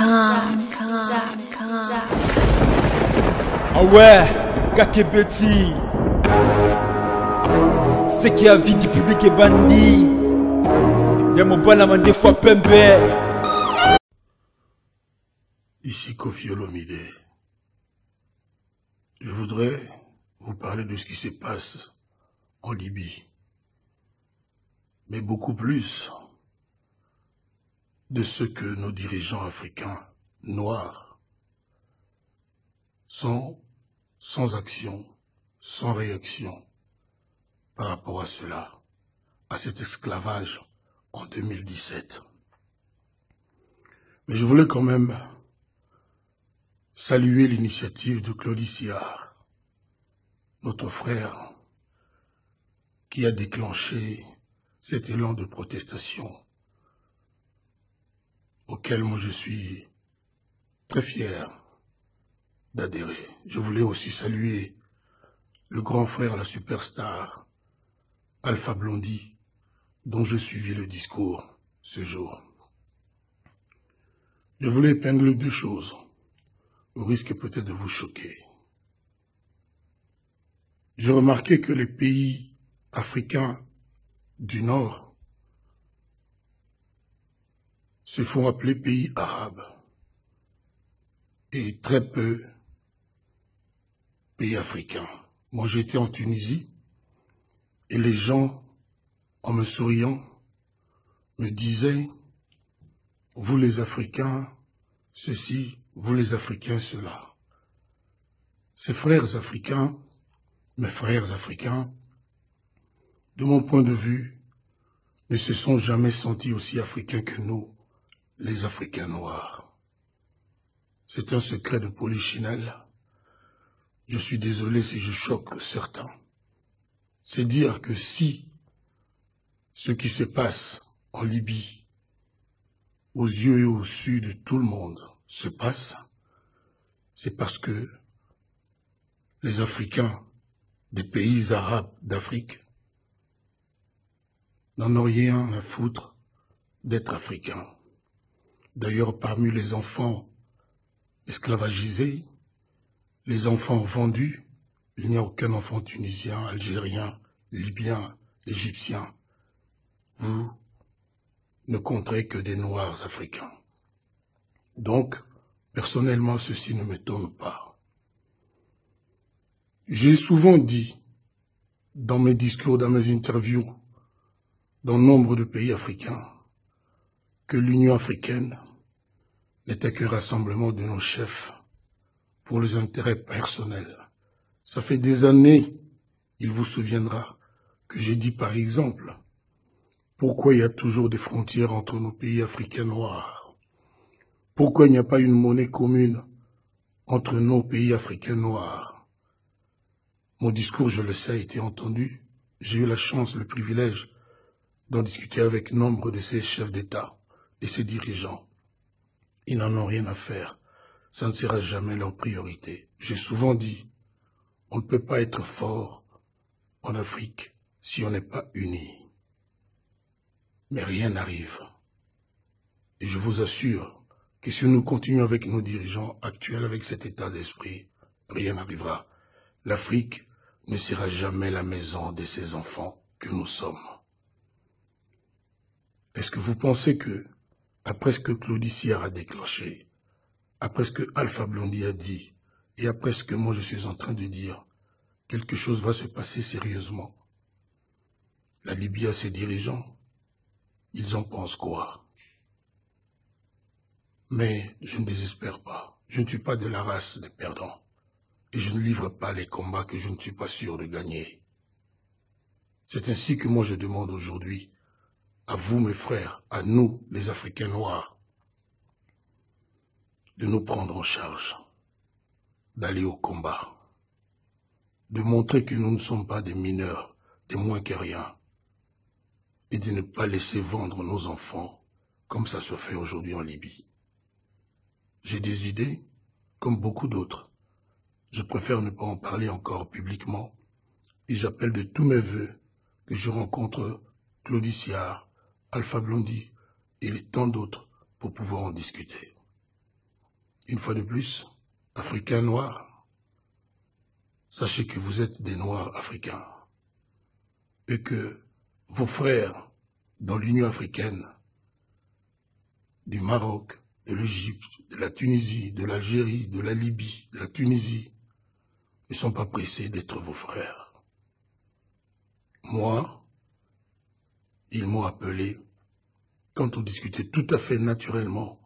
Ah ouais, Kakebeti, c'est qui a vie du public est bandit. Y'a mon balaman des fois pembe. Ici Kofi Olomide. Je voudrais vous parler de ce qui se passe en Libye, mais beaucoup plus de ce que nos dirigeants africains noirs sont sans action, sans réaction par rapport à cela, à cet esclavage en 2017. Mais je voulais quand même saluer l'initiative de Claudie Siard, notre frère, qui a déclenché cet élan de protestation auquel moi je suis très fier d'adhérer. Je voulais aussi saluer le grand frère, la superstar, Alpha Blondy, dont je suivis le discours ce jour. Je voulais épingler deux choses, au risque peut-être de vous choquer. J'ai remarqué que les pays africains du Nord se font appeler pays arabes et très peu pays africains. Moi, j'étais en Tunisie et les gens, en me souriant, me disaient « Vous les Africains, ceci, vous les Africains, cela ». Ces frères africains, mes frères africains, de mon point de vue, ne se sont jamais sentis aussi africains que nous, les Africains noirs. C'est un secret de polichinelle. Je suis désolé si je choque certains. C'est dire que si ce qui se passe en Libye, aux yeux et au su de tout le monde, se passe, c'est parce que les Africains des pays arabes d'Afrique n'en ont rien à foutre d'être africains. D'ailleurs, parmi les enfants esclavagisés, les enfants vendus, il n'y a aucun enfant tunisien, algérien, libyen, égyptien. Vous ne compterez que des noirs africains. Donc, personnellement, ceci ne m'étonne pas. J'ai souvent dit, dans mes discours, dans mes interviews, dans nombre de pays africains, que l'Union africaine n'était qu'un rassemblement de nos chefs pour les intérêts personnels. Ça fait des années, il vous souviendra, que j'ai dit par exemple, pourquoi il y a toujours des frontières entre nos pays africains noirs? Pourquoi il n'y a pas une monnaie commune entre nos pays africains noirs? Mon discours, je le sais, a été entendu. J'ai eu la chance, le privilège d'en discuter avec nombre de ces chefs d'État et ces dirigeants. Ils n'en ont rien à faire. Ça ne sera jamais leur priorité. J'ai souvent dit, on ne peut pas être fort en Afrique si on n'est pas unis. Mais rien n'arrive. Et je vous assure que si nous continuons avec nos dirigeants actuels, avec cet état d'esprit, rien n'arrivera. L'Afrique ne sera jamais la maison de ces enfants que nous sommes. Est-ce que vous pensez que, après ce que Claudie Siard a déclenché, après ce que Alpha Blondy a dit, et après ce que moi je suis en train de dire, quelque chose va se passer sérieusement? La Libye a ses dirigeants, ils en pensent quoi? Mais je ne désespère pas. Je ne suis pas de la race des perdants. Et je ne livre pas les combats que je ne suis pas sûr de gagner. C'est ainsi que moi je demande aujourd'hui, à vous mes frères, à nous les Africains noirs, de nous prendre en charge, d'aller au combat, de montrer que nous ne sommes pas des mineurs, des moins que rien, et de ne pas laisser vendre nos enfants comme ça se fait aujourd'hui en Libye. J'ai des idées, comme beaucoup d'autres. Je préfère ne pas en parler encore publiquement, et j'appelle de tous mes voeux que je rencontre Claudie Siard, Alpha Blondy et tant d'autres pour pouvoir en discuter. une fois de plus, Africains noirs, sachez que vous êtes des Noirs africains et que vos frères dans l'Union africaine, du Maroc, de l'Égypte, de la Tunisie, de l'Algérie, de la Libye, de la Tunisie, ne sont pas pressés d'être vos frères. Moi, ils m'ont appelé, quand on discutait tout à fait naturellement,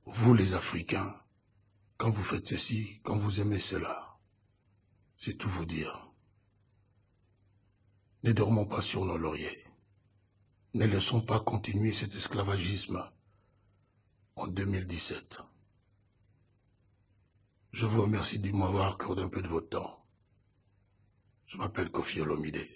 vous les Africains, quand vous faites ceci, quand vous aimez cela, c'est tout vous dire. Ne dormons pas sur nos lauriers. Ne laissons pas continuer cet esclavagisme en 2017. Je vous remercie de m'avoir accordé un peu de votre temps. Je m'appelle Koffi Olomide.